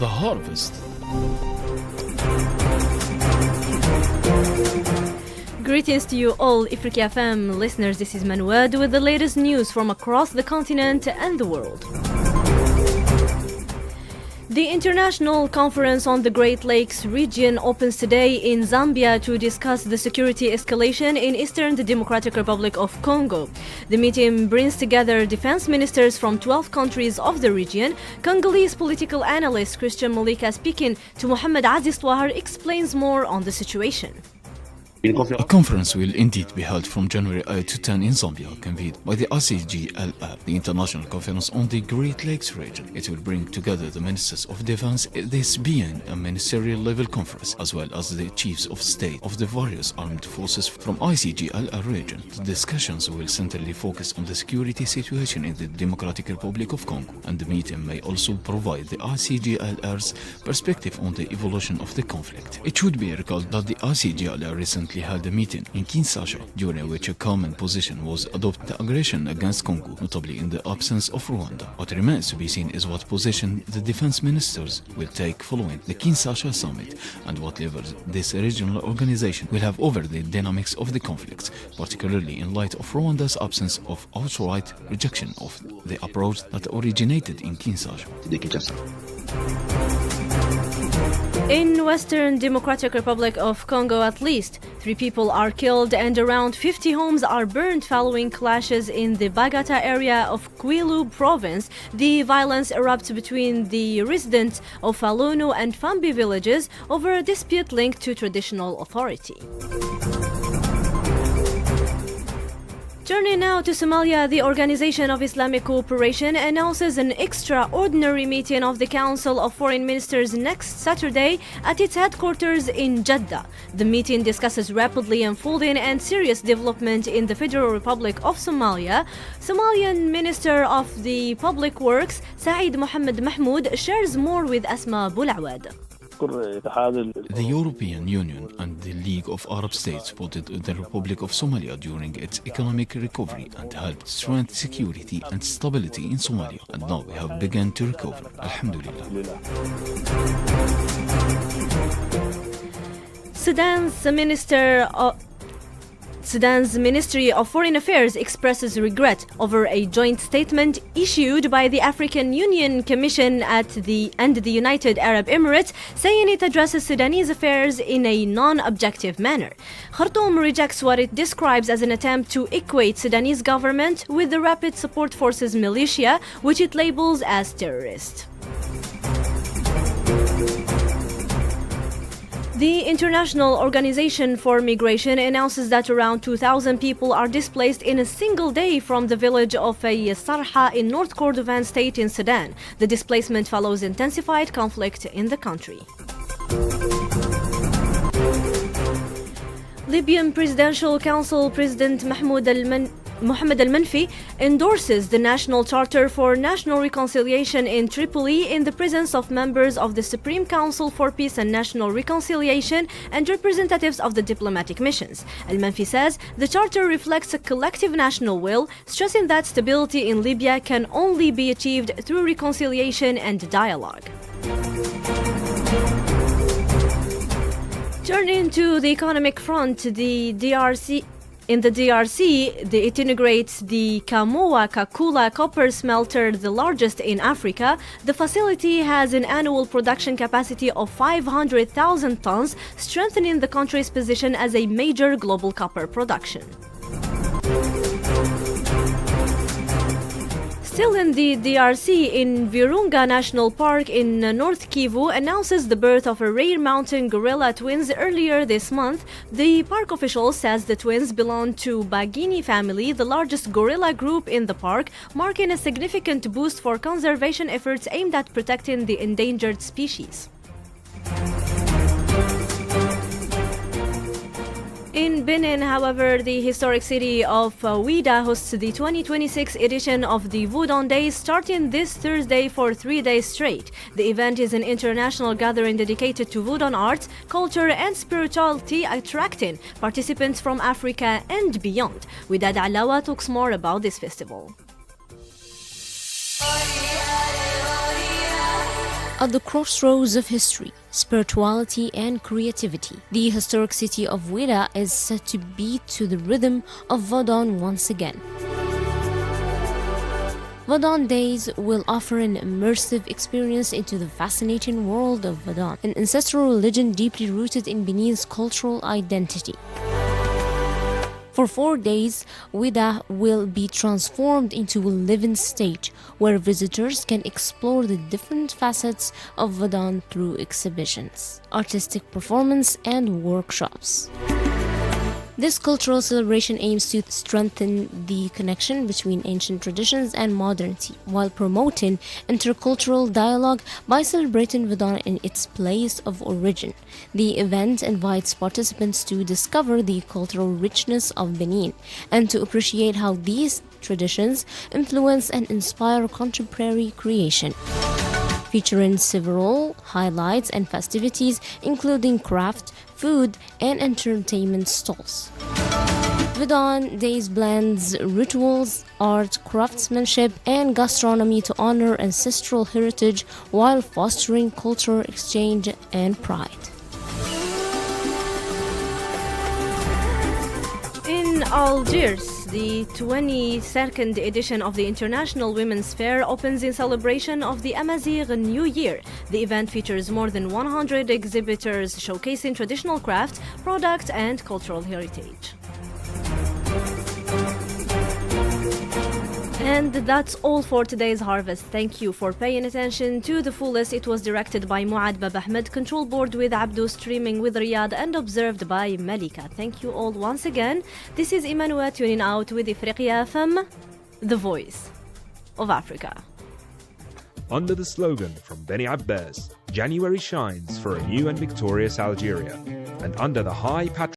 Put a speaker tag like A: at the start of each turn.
A: the harvest.
B: Greetings to you all, Ifriqiya FM listeners. This is Nouad with the latest news from across the continent and the world. The International Conference on the Great Lakes region opens today in Zambia to discuss the security escalation in Eastern Democratic Republic of Congo. The meeting brings together defense ministers from 12 countries of the region. Congolese political analyst Christian Malika, speaking to Mohamed Aziz Touahar, explains more on the situation.
A: A conference will indeed be held from January 8 to 10 in Zambia, convened by the ICGLR, the International Conference on the Great Lakes region. It will bring together the ministers of defense, this being a ministerial level conference, as well as the chiefs of state of the various armed forces from ICGLR region. The discussions will centrally focus on the security situation in the Democratic Republic of Congo, and the meeting may also provide the ICGLR's perspective on the evolution of the conflict. It should be recalled that the ICGLR recently held a meeting in Kinshasa, during which a common position was adopted the aggression against Congo, notably in the absence of Rwanda. What remains to be seen is what position the defense ministers will take following the Kinshasa summit, and what levels this regional organization will have over the dynamics of the conflict, particularly in light of Rwanda's absence of outright rejection of the approach that originated in Kinshasa.
B: In Western Democratic Republic of Congo, at least 3 people are killed and around 50 homes are burned following clashes in the Bagata area of Kwilu province. The violence erupts between the residents of Falunu and Fambi villages over a dispute linked to traditional authority. Turning now to Somalia, the Organization of Islamic Cooperation announces an extraordinary meeting of the Council of Foreign Ministers next Saturday at its headquarters in Jeddah. The meeting discusses rapidly unfolding and serious development in the Federal Republic of Somalia. Somalian Minister of the Public Works, Saeed Mohammed Mahmoud, shares more with Asma Boulawad.
A: The European Union and the League of Arab States supported the Republic of Somalia during its economic recovery and helped strengthen security and stability in Somalia. And now we have begun to recover. Alhamdulillah. Sudan's Ministry of Foreign Affairs expresses regret over a joint statement issued by the African Union Commission and the United Arab Emirates, saying it addresses Sudanese affairs in a non-objective manner. Khartoum rejects what it describes as an attempt to equate Sudanese government with the Rapid Support Forces militia, which it labels as terrorist. The International Organization for Migration announces that around 2,000 people are displaced in a single day from the village of Sarha in North Kordofan state in Sudan. The displacement follows intensified conflict in the country. Libyan Presidential Council President Mohammed al-Manfi endorses the National Charter for National Reconciliation in Tripoli in the presence of members of the Supreme Council for Peace and National Reconciliation and representatives of the diplomatic missions. Al-Manfi says the charter reflects a collective national will, stressing that stability in Libya can only be achieved through reconciliation and dialogue. Turning to the economic front, in the DRC, it integrates the Kamoa-Kakula copper smelter, the largest in Africa. The facility has an annual production capacity of 500,000 tons, strengthening the country's position as a major global copper production. Still in the DRC, in Virunga National Park in North Kivu announces the birth of a rare mountain gorilla twins earlier this month. The park official says the twins belong to Bagini family, the largest gorilla group in the park, marking a significant boost for conservation efforts aimed at protecting the endangered species. In Benin, however, the historic city of Ouida hosts the 2026 edition of the Voodoo Days, starting this Thursday for 3 days straight. The event is an international gathering dedicated to Voodoo arts, culture, and spirituality, attracting participants from Africa and beyond. Widad Alawa talks more about this festival.
C: At the crossroads of history, spirituality, and creativity, the historic city of Wida is set to beat to the rhythm of Vadon once again. Vadon Days will offer an immersive experience into the fascinating world of Vadon, an ancestral religion deeply rooted in Benin's cultural identity. For 4 days, Wida will be transformed into a living stage where visitors can explore the different facets of Vadon through exhibitions, artistic performance, and workshops. This cultural celebration aims to strengthen the connection between ancient traditions and modernity, while promoting intercultural dialogue by celebrating Vadon in its place of origin. The event invites participants to discover the cultural richness of Benin and to appreciate how these traditions influence and inspire contemporary creation, featuring several highlights and festivities including craft, food, and entertainment stalls. Vadon Days blends rituals, art, craftsmanship, and gastronomy to honor ancestral heritage while fostering cultural exchange and pride.
B: In Algiers, the 22nd edition of the International Women's Fair opens in celebration of the Amazigh New Year. The event features more than 100 exhibitors showcasing traditional crafts, products, and cultural heritage. And that's all for today's Harvest. Thank you for paying attention to the fullest. It was directed by Muad Bab Ahmed, control board with Abdu, streaming with Riyadh, and observed by Malika. Thank you all once again. This is Imene Nouad tuning out with Ifriqiya FM, the voice of Africa.
D: Under the slogan from Beni Abbas, January shines for a new and victorious Algeria, and under the high